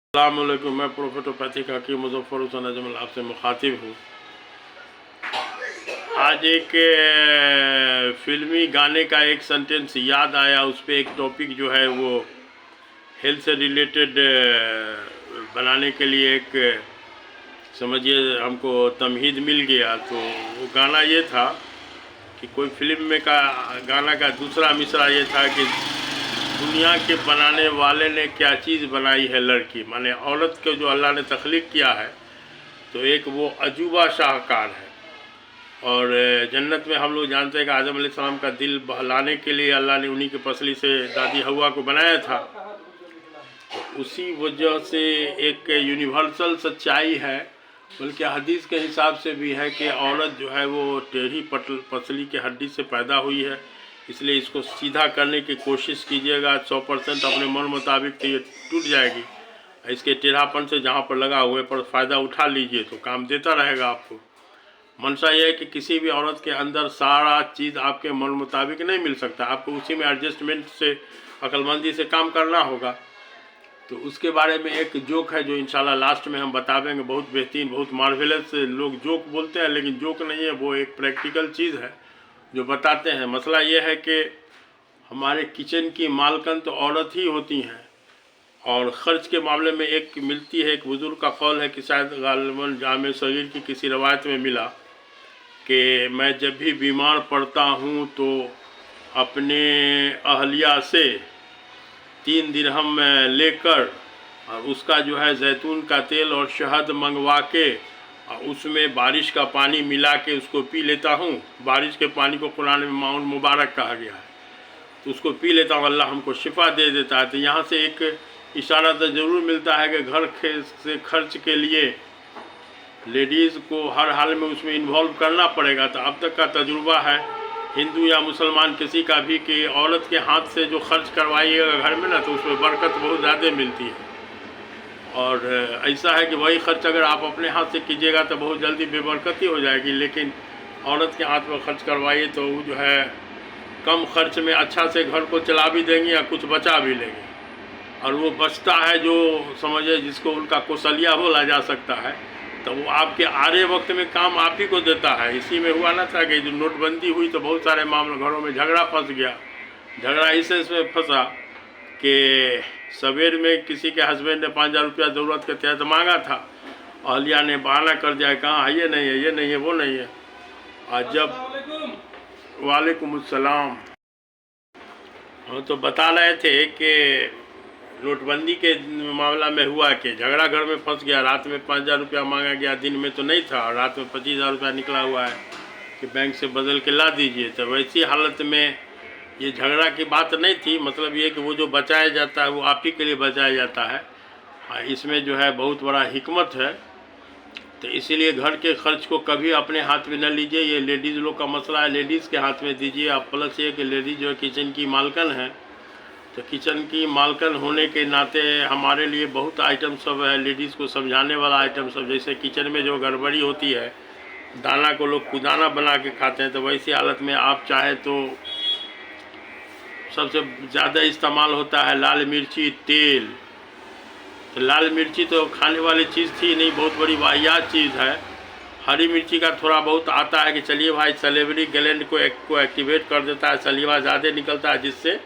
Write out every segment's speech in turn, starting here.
अस्सलामुअलैकुम। मैं प्रोफेटोपैथिक हकीम मुज़फ़्फ़र हुसैन अजमल आपसे मुखातिब हूँ। आज एक फिल्मी गाने का एक सेंटेंस याद आया, उस पर एक टॉपिक जो है वो हेल्थ से रिलेटेड बनाने के लिए एक समझिए हमको तमहीद मिल गया। तो वो गाना ये था कि कोई फिल्म में का गाना का दूसरा मिसरा ये था कि दुनिया के बनाने वाले ने क्या चीज़ बनाई है लड़की, माने औरत को जो अल्लाह ने तख्लीक किया है तो एक वो अजूबा शाहकार है। और जन्नत में हम लोग जानते हैं कि आदम अलैहिस्सलाम का दिल बहलाने के लिए अल्लाह ने उन्हीं की पसली से दादी हवा को बनाया था। तो उसी वजह से एक यूनिवर्सल सच्चाई है, बल्कि हदीस के हिसाब से भी है कि औरत जो है वो टेढ़ी पसली के हड्डी से पैदा हुई है, इसलिए इसको सीधा करने की कोशिश कीजिएगा। 100% अपने मन मुताबिक तो ये टूट जाएगी। इसके टेढ़ापन से जहाँ पर लगा हुए पर फ़ायदा उठा लीजिए तो काम देता रहेगा आपको। मनसा ये है कि किसी भी औरत के अंदर सारा चीज़ आपके मन मुताबिक नहीं मिल सकता, आपको उसी में एडजस्टमेंट से अक्लमंदी से काम करना होगा। तो उसके बारे में एक जोक है जो इंशाल्लाह लास्ट में हम बता देंगे। बहुत बेहतरीन, बहुत मार्वेलस। लोग जोक बोलते हैं लेकिन जोक नहीं है, वो एक प्रैक्टिकल चीज़ है जो बताते हैं। मसला ये है कि हमारे किचन की मालकन तो औरत ही होती हैं, और ख़र्च के मामले में एक मिलती है, एक बुज़ुर्ग का कौल है कि शायद गालिबन जामे सगीर की किसी रवायत में मिला कि मैं जब भी बीमार पड़ता हूँ तो अपने अहलिया से 3 दिरहम लेकर और उसका जो है जैतून का तेल और शहद मंगवा के और उसमें बारिश का पानी मिला के उसको पी लेता हूँ। बारिश के पानी को कुरान में माउन मुबारक कहा गया है, तो उसको पी लेता हूँ, अल्लाह हमको शिफा दे देता है। तो यहाँ से एक इशारा तो ज़रूर मिलता है कि घर से खर्च के लिए लेडीज़ को हर हाल में उसमें इन्वॉल्व करना पड़ेगा। तो अब तक का तजुर्बा है हिंदू या मुसलमान किसी का भी कि औरत के हाथ से जो खर्च करवाइएगा घर में ना, तो उसमें बरकत बहुत ज़्यादा मिलती है। और ऐसा है कि वही खर्च अगर आप अपने हाथ से कीजिएगा तो बहुत जल्दी बेबरकती हो जाएगी, लेकिन औरत के हाथ में खर्च करवाइए तो वो जो है कम खर्च में अच्छा से घर को चला भी देंगी या कुछ बचा भी लेंगे। और वो बचता है जो समझे जिसको उनका कौशलिया बोला जा सकता है, तो वो आपके आरे वक्त में काम आप ही को देता है। इसी में हुआ ना था कि जो नोटबंदी हुई तो बहुत सारे मामले घरों में झगड़ा फंस गया। झगड़ा इसमें फंसा कि सवेर में किसी के हस्बैंड ने 5,000 रुपया ज़रूरत के तहत मांगा था, अहलिया ने बहाना कर दिया, कहाँ है, ये नहीं है, ये नहीं है, वो नहीं है। और जब वालेकुम अस्सलाम, हम तो बता रहे थे कि नोटबंदी के मामला में हुआ कि झगड़ा घर में फंस गया। रात में 5,000 रुपया मांगा गया, दिन में तो नहीं था, और रात में 25,000 रुपया निकला हुआ है कि बैंक से बदल के ला दीजिए। तो वैसी हालत में ये झगड़ा की बात नहीं थी। मतलब ये कि वो जो बचाया जाता है वो आप ही के लिए बचाया जाता है। इसमें जो है बहुत बड़ा हिकमत है। तो इसीलिए घर के खर्च को कभी अपने हाथ में न लीजिए, ये लेडीज़ लोग का मसला है, लेडीज़ के हाथ में दीजिए आप। प्लस ये कि लेडीज़ जो है किचन की मालकन है, तो किचन की मालकन होने के नाते हमारे लिए बहुत आइटम सब है लेडीज़ को समझाने वाला आइटम सब। जैसे किचन में जो गड़बड़ी होती है, दाना को लोग खुदाना बना के खाते हैं, तो वैसी हालत में आप चाहे तो सबसे ज़्यादा इस्तेमाल होता है लाल मिर्ची, तेल। तो लाल मिर्ची तो खाने वाली चीज़ थी नहीं, बहुत बड़ी वाहियात चीज़ है। हरी मिर्ची का थोड़ा बहुत आता है कि चलिए भाई सलेवरी ग्लैंड को एक्टिवेट कर देता है, सलीवा ज़्यादा निकलता है, जिससे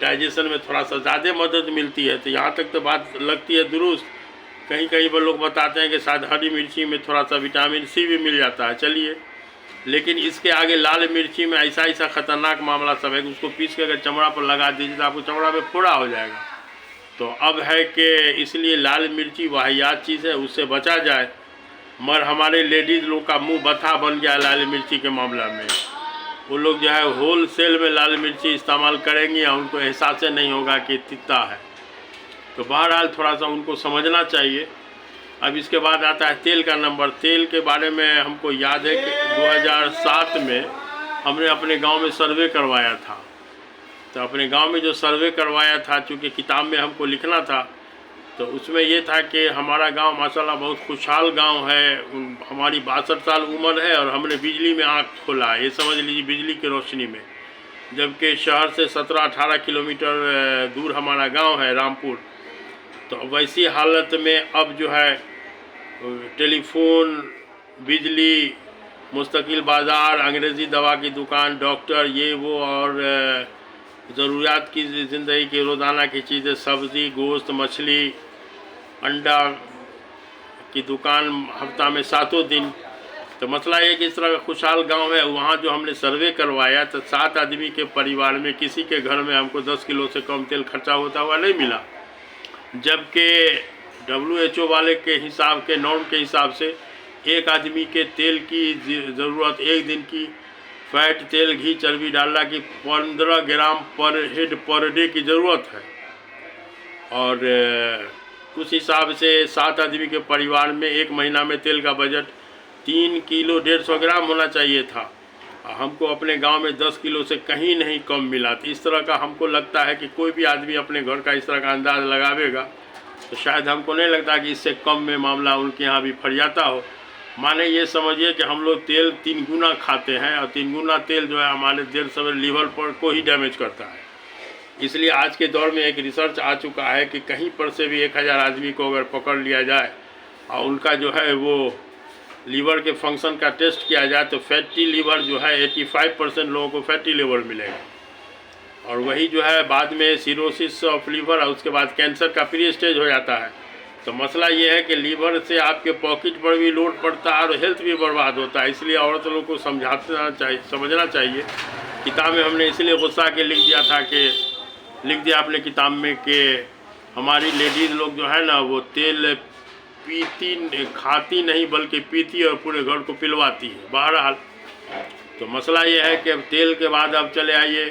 डाइजेशन में थोड़ा सा ज़्यादा मदद मिलती है। तो यहाँ तक तो बात लगती है दुरुस्त। कहीं कहीं पर लोग बताते हैं कि शायद हरी मिर्ची में थोड़ा सा विटामिन सी भी मिल जाता है, चलिए। लेकिन इसके आगे लाल मिर्ची में ऐसा ख़तरनाक मामला सब है कि उसको पीस के अगर चमड़ा पर लगा दीजिए तो आपको चमड़ा में फोड़ा हो जाएगा। तो अब है कि इसलिए लाल मिर्ची वाहियात चीज़ है, उससे बचा जाए। मगर हमारे लेडीज़ लोग का मुंह बथा बन गया लाल मिर्ची के मामला में। वो लोग जो है होल सेल में लाल मिर्ची इस्तेमाल करेंगे और उनको एहसास नहीं होगा कि तिता है। तो बहरहाल थोड़ा सा उनको समझना चाहिए। अब इसके बाद आता है तेल का नंबर। तेल के बारे में हमको याद है कि 2007 में हमने अपने गांव में सर्वे करवाया था। तो अपने गांव में जो सर्वे करवाया था, चूँकि किताब में हमको लिखना था, तो उसमें ये था कि हमारा गांव माशाल्लाह बहुत खुशहाल गांव है। हमारी 62 साल उम्र है और हमने बिजली में आँख खोला है, ये समझ लीजिए, बिजली की रोशनी में। जबकि शहर से 17-18 किलोमीटर दूर हमारा गांव है रामपुर। तो वैसी हालत में अब जो है टेलीफोन, बिजली, मुस्तकिल बाज़ार, अंग्रेज़ी दवा की दुकान, डॉक्टर, ये वो और ज़रूरियात की ज़िंदगी की रोज़ाना की चीज़ें, सब्ज़ी, गोश्त, मछली, अंडा की दुकान हफ्ता में 7 दिन। तो मसला ये कि इस तरह का खुशहाल गांव है, वहाँ जो हमने सर्वे करवाया तो 7 आदमी के परिवार में किसी के घर में हमको 10 किलो से कम तेल खर्चा होता हुआ नहीं मिला, जबकि WHO वाले के हिसाब के नॉर्म के हिसाब से एक आदमी के तेल की ज़रूरत एक दिन की फैट, तेल, घी, चर्बी, डालडा की 15 ग्राम पर हेड पर डे की ज़रूरत है। और उस हिसाब से 7 आदमी के परिवार में एक महीना में तेल का बजट 3 किलो 150 ग्राम होना चाहिए था। हमको अपने गांव में 10 किलो से कहीं नहीं कम मिला। तो इस तरह का हमको लगता है कि कोई भी आदमी अपने घर का इस तरह का अंदाज़ लगावेगा तो शायद हमको नहीं लगता कि इससे कम में मामला उनके यहाँ भी फरियाता हो। माने ये समझिए कि हम लोग तेल 3 गुना खाते हैं और 3 गुना तेल जो है हमारे देर सवेर लीवर पर को ही डैमेज करता है। इसलिए आज के दौर में एक रिसर्च आ चुका है कि कहीं पर से भी 1000 आदमी को अगर पकड़ लिया जाए और उनका जो है वो लीवर के फंक्शन का टेस्ट किया जाए तो फैटी लीवर जो है 85% लोगों को फैटी लीवर मिलेगा। और वही जो है बाद में सिरोसिस ऑफ लीवर और उसके बाद कैंसर का प्री स्टेज हो जाता है। तो मसला ये है कि लीवर से आपके पॉकेट पर भी लोड पड़ता है और हेल्थ भी बर्बाद होता है। इसलिए औरत लोगों को समझना चाहिए। किताब में हमने इसलिए गुस्सा के लिख दिया अपने किताब में कि हमारी लेडीज़ लोग जो है ना वो तेल खाती नहीं बल्कि पीती और पूरे घर को पिलवाती है। बहरहाल तो मसला ये है कि अब तेल के बाद अब चले आइए,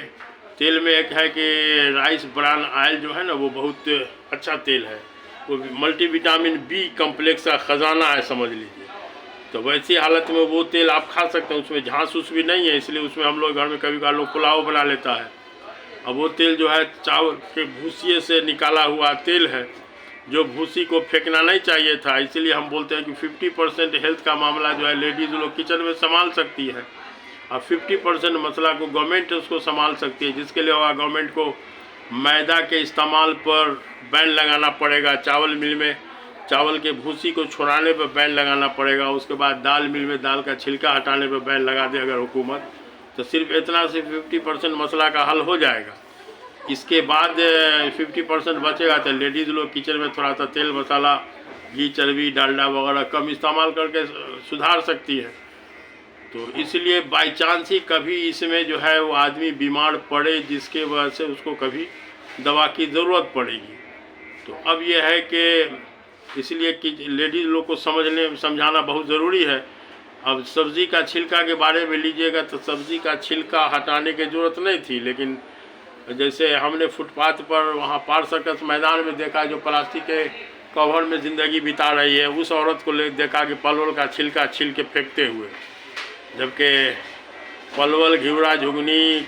तेल में एक है कि राइस ब्रान ऑयल जो है ना वो बहुत अच्छा तेल है, वो मल्टीविटामिन बी कम्प्लेक्स का ख़जाना है समझ लीजिए। तो वैसी हालत में वो तेल आप खा सकते हैं, उसमें झांस उस भी नहीं है, इसलिए उसमें हम लोग घर में कभी कभार लोग पुलाव बना लेता है। अब वो तेल जो है चावल के भूसिए से निकाला हुआ तेल है, जो भूसी को फेंकना नहीं चाहिए था। इसलिए हम बोलते हैं कि 50% हेल्थ का मामला जो है लेडीज़ लोग किचन में संभाल सकती है और 50% मसला को गवर्नमेंट उसको संभाल सकती है, जिसके लिए होगा गवर्नमेंट को मैदा के इस्तेमाल पर बैन लगाना पड़ेगा, चावल मिल में चावल के भूसी को छुड़ाने पर बैन लगाना पड़ेगा, उसके बाद दाल मिल में दाल का छिलका हटाने पर बैन लगा दे अगर हुकूमत, तो सिर्फ इतना से 50% मसला का हल हो जाएगा। इसके बाद 50% बचेगा तो लेडीज़ लोग किचन में थोड़ा सा तेल मसाला, घी, चर्बी, डालडा वगैरह कम इस्तेमाल करके सुधार सकती है। तो इसलिए बाई चांस ही कभी इसमें जो है वो आदमी बीमार पड़े जिसके वजह से उसको कभी दवा की ज़रूरत पड़ेगी। तो अब ये है कि इसलिए कि लेडीज़ लोग को समझाना बहुत ज़रूरी है। अब सब्ज़ी का छिलका के बारे में लीजिएगा तो सब्ज़ी का छिलका हटाने की ज़रूरत नहीं थी, लेकिन जैसे हमने फुटपाथ पर वहाँ पार सर्कस मैदान में देखा जो प्लास्टिक के कवर में ज़िंदगी बिता रही है, उस औरत को देखा कि परवल का छिलका छील के फेंकते हुए, जबकि परवल, घिवड़ा, झुगनी,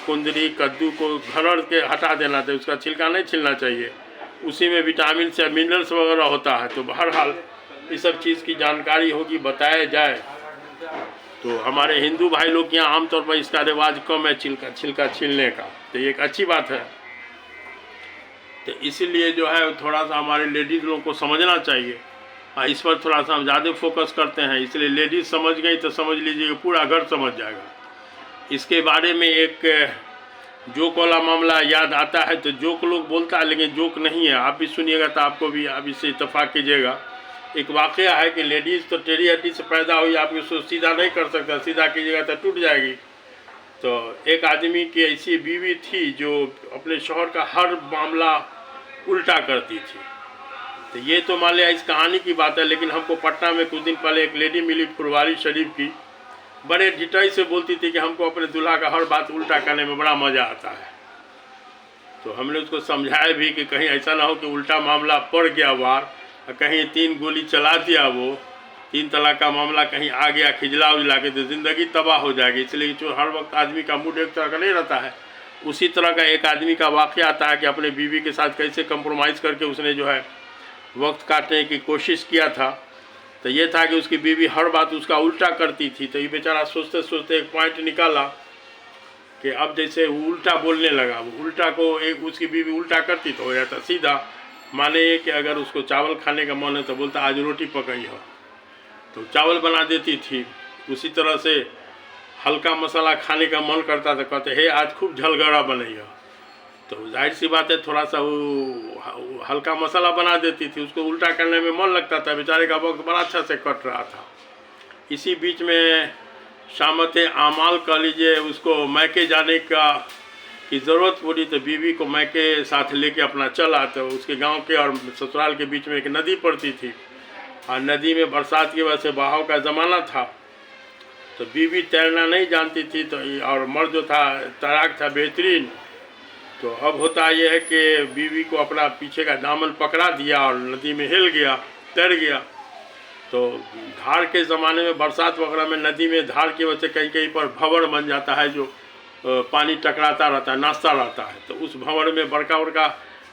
कुंदरी, कद्दू को घरड़ के हटा देना चाहिए, उसका छिलका नहीं छीलना चाहिए, उसी में विटामिन से मिनरल्स वगैरह होता है। तो बहरहाल इस सब चीज़ की जानकारी होगी, बताया जाए तो हमारे हिंदू भाई लोग के यहाँ आमतौर पर इसका रिवाज कम है छिलका छीलने का, तो ये एक अच्छी बात है। तो इसीलिए जो है थोड़ा सा हमारे लेडीज़ लोगों को समझना चाहिए और इस पर थोड़ा सा हम ज़्यादा फोकस करते हैं, इसलिए लेडीज़ समझ गई तो समझ लीजिए पूरा घर समझ जाएगा। इसके बारे में एक जोक वाला मामला याद आता है, तो जोक लोग बोलता है लेकिन जोक नहीं है, आप भी सुनिएगा तो आपको भी आप इससे इत्तेफाक कीजिएगा। एक वाक़या है कि लेडीज़ तो टेढ़ी हड्डी से पैदा हुई, आप इसको सीधा नहीं कर सकता, सीधा कीजिएगा तो टूट जाएगी। तो एक आदमी की ऐसी बीवी थी जो अपने शौहर का हर मामला उल्टा करती थी। तो ये तो मान लिया इस कहानी की बात है, लेकिन हमको पटना में कुछ दिन पहले एक लेडी मिली फुलवारी शरीफ की, बड़े डिटेल से बोलती थी कि हमको अपने दूल्हा का हर बात उल्टा करने में बड़ा मज़ा आता है। तो हमने उसको समझाया भी कि कहीं ऐसा ना हो कि उल्टा मामला पड़ गया वार, कहीं 3 गोली चला दिया, वो 3 तलाक का मामला कहीं आ गया खिजला उजला के, तो ज़िंदगी तबाह हो जाएगी। इसलिए जो हर वक्त आदमी का मूड एक तरह का नहीं रहता है, उसी तरह का एक आदमी का वाक़या आता है कि अपने बीवी के साथ कैसे कंप्रोमाइज़ करके उसने जो है वक्त काटने की कोशिश किया था। तो ये था कि उसकी बीवी हर बात उसका उल्टा करती थी। तो ये बेचारा सोचते सोचते एक पॉइंट निकाला कि अब जैसे वो उल्टा बोलने लगा, वो उल्टा को एक उसकी बीवी उल्टा करती तो हो जाता सीधा, माने ये कि अगर उसको चावल खाने का मन है तो बोलता आज रोटी पकाई हो, तो चावल बना देती थी। उसी तरह से हल्का मसाला खाने का मन करता था, कहते हे आज खूब झलगड़ा बनैया, तो जाहिर सी बात है थोड़ा सा वो हल्का मसाला बना देती थी। उसको उल्टा करने में मन लगता था, बेचारे का वक्त बड़ा अच्छा से कट रहा था। इसी बीच में शामत आमाल कह लीजिए, उसको मैके जाने की ज़रूरत पड़ी, तो बीवी को मैके साथ लेके अपना चला। तो उसके गांव के और ससुराल के बीच में एक नदी पड़ती थी, और नदी में बरसात की वजह से बहाव का ज़माना था, तो बीवी तैरना नहीं जानती थी, तो और मर्द जो था तैराक था बेहतरीन। तो अब होता यह है कि बीवी को अपना पीछे का दामन पकड़ा दिया और नदी में हिल गया, तैर गया। तो धार के ज़माने में बरसात वगैरह में नदी में धार की वजह से कहीं कहीं पर भंवर बन जाता है, जो पानी टकराता रहता है, नाचता रहता है। तो उस भंवर में बड़का बड़का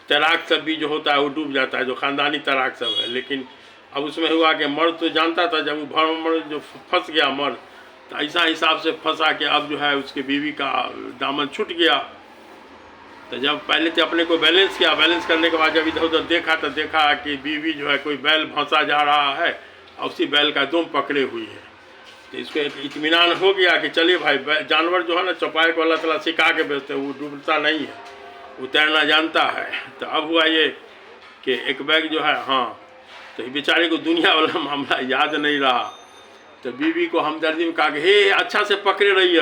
तैराक सब भी जो होता है वो डूब जाता है, जो ख़ानदानी तैराक सब है। लेकिन अब उसमें हुआ कि मर्द तो जानता था, जब वो भंवर जो फंस गया मर्द, तो ऐसा हिसाब से फंसा कि अब जो है उसकी बीवी का दामन छूट गया। तो जब पहले तो अपने को बैलेंस किया, बैलेंस करने के बाद जब इधर उधर देखा तो देखा कि बीवी जो है कोई बैल फंसा जा रहा है और उसी बैल का दुम पकड़े हुई है। तो इसको एक इत्मीनान हो गया कि चलिए भाई, जानवर जो है ना चौपाई को अल्लाह ताला सिखा के भेजते हैं, वो डूबता नहीं है, वो तैरना जानता है। तो अब हुआ ये कि एक बैग जो है, हाँ, तो बेचारे को दुनिया वाला मामला याद नहीं रहा। तो बीवी को हमदर्दी में कहा कि हे अच्छा से पकड़े रहिए,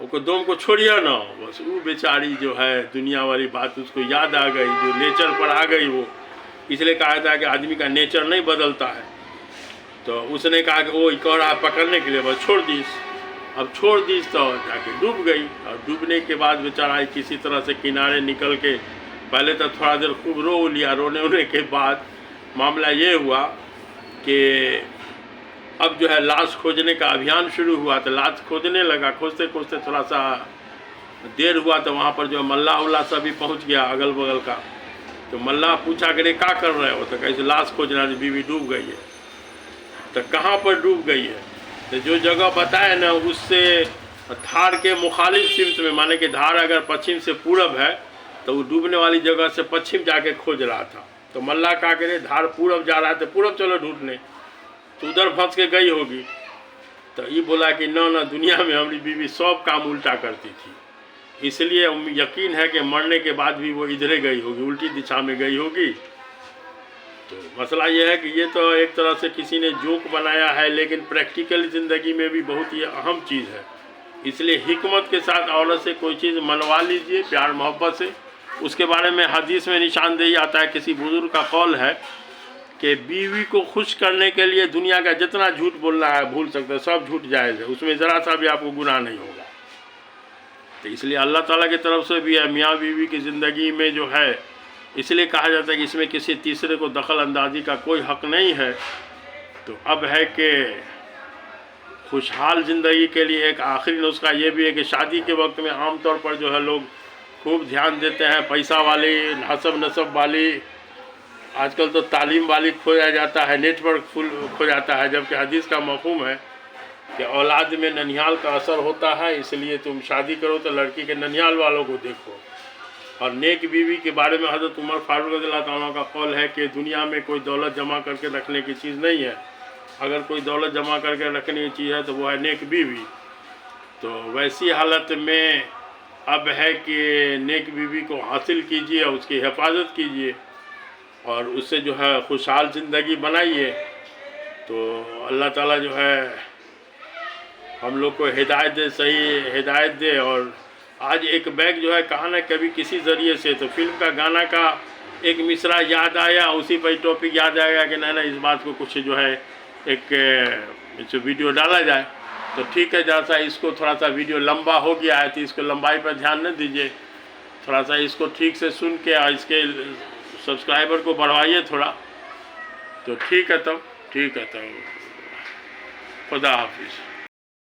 वो दोम को छोड़िए ना। बस वो बेचारी जो है दुनिया वाली बात उसको याद आ गई, जो नेचर पर आ गई वो। इसलिए कहा था कि आदमी का नेचर नहीं बदलता है। तो उसने कहा कि वो कह रहा है पकड़ने के लिए, बस छोड़ दीस। अब छोड़ दीस तो जाके डूब गई, और डूबने के बाद बेचारा किसी तरह से किनारे निकल के पहले तो थोड़ा देर खूब रो लिया। रोने के बाद मामला ये हुआ कि अब जो है लाश खोजने का अभियान शुरू हुआ। तो लाश खोजने लगा, खोजते खोजते थोड़ा सा देर हुआ, तो वहाँ पर जो मल्लाह उल्लाह सभी पहुँच गया अगल बगल का। तो मल्लाह पूछा कि क्या कर रहे हो, तो कैसे लाश खोजना, बीवी डूब गई है। तो कहाँ पर डूब गई है, तो जो जगह बताए ना उससे धार के मुखालिफ सिमत में, माने कि धार अगर पश्चिम से पूरब है तो वो डूबने वाली जगह से पश्चिम जाके खोज रहा था। तो मल्लाह कहा कि धार पूरब जा रहा है तो पूरब चलो ढूंढने, तो उधर फंस के गई होगी। तो ये बोला कि ना दुनिया में हमारी बीवी सब काम उल्टा करती थी, इसलिए यकीन है कि मरने के बाद भी वो इधरे गई होगी, उल्टी दिशा में गई होगी। तो मसला ये है कि ये तो एक तरह से किसी ने जोक बनाया है, लेकिन प्रैक्टिकल ज़िंदगी में भी बहुत ही अहम चीज़ है। इसलिए हिकमत के साथ औरत से कोई चीज़ मनवा लीजिए प्यार मोहब्बत से। उसके बारे में हदीस में निशानदेही आता है, किसी बुजुर्ग का कौल है कि बीवी को खुश करने के लिए दुनिया का जितना झूठ बोलना है भूल सकते हैं, सब झूठ जायज़ है, उसमें ज़रा सा भी आपको गुनाह नहीं होगा। तो इसलिए अल्लाह ताला की तरफ से भी है, मियाँ बीवी की ज़िंदगी में जो है, इसलिए कहा जाता है कि इसमें किसी तीसरे को दखल अंदाजी का कोई हक़ नहीं है। तो अब है कि खुशहाल ज़िंदगी के लिए एक आखिरी नुस्खा ये भी है कि शादी के वक्त में आम तौर पर जो है लोग खूब ध्यान देते हैं, पैसा वाली, हसब नसब वाली, आजकल तो तालीम वाली खोया जाता है, नेटवर्क फुल खो जाता है, जबकि हदीस का मफ़हूम है कि औलाद में ननिहाल का असर होता है। इसलिए तुम शादी करो तो लड़की के ननिहाल वालों को देखो। और नेक बीवी के बारे में हज़रत उमर फारूक रज़ियल्लाहु ताला का कौल है कि दुनिया में कोई दौलत जमा करके रखने की चीज़ नहीं है, अगर कोई दौलत जमा करके रखने की चीज़ है तो वो है नेक बीवी। तो वैसी हालत में अब है कि नेक बीवी को हासिल कीजिए, उसकी हिफाजत कीजिए और उससे जो है खुशहाल ज़िंदगी बनाइए। तो अल्लाह ताला जो है हम लोग को हिदायत दे, सही हिदायत दे। और आज एक बैग जो है कहा ना कभी किसी ज़रिए से, तो फिल्म का गाना का एक मिसरा याद आया, उसी पर टॉपिक याद आया कि ना इस बात को कुछ जो है एक वीडियो डाला जाए। तो ठीक है, जैसा इसको थोड़ा सा वीडियो लंबा हो गया है तो इसको लंबाई पर ध्यान न दीजिए, थोड़ा सा इसको ठीक से सुन के और इसके सब्सक्राइबर को बढ़वाइए थोड़ा। तो ठीक है, तब ठीक है, तब खुदा हाफिज़।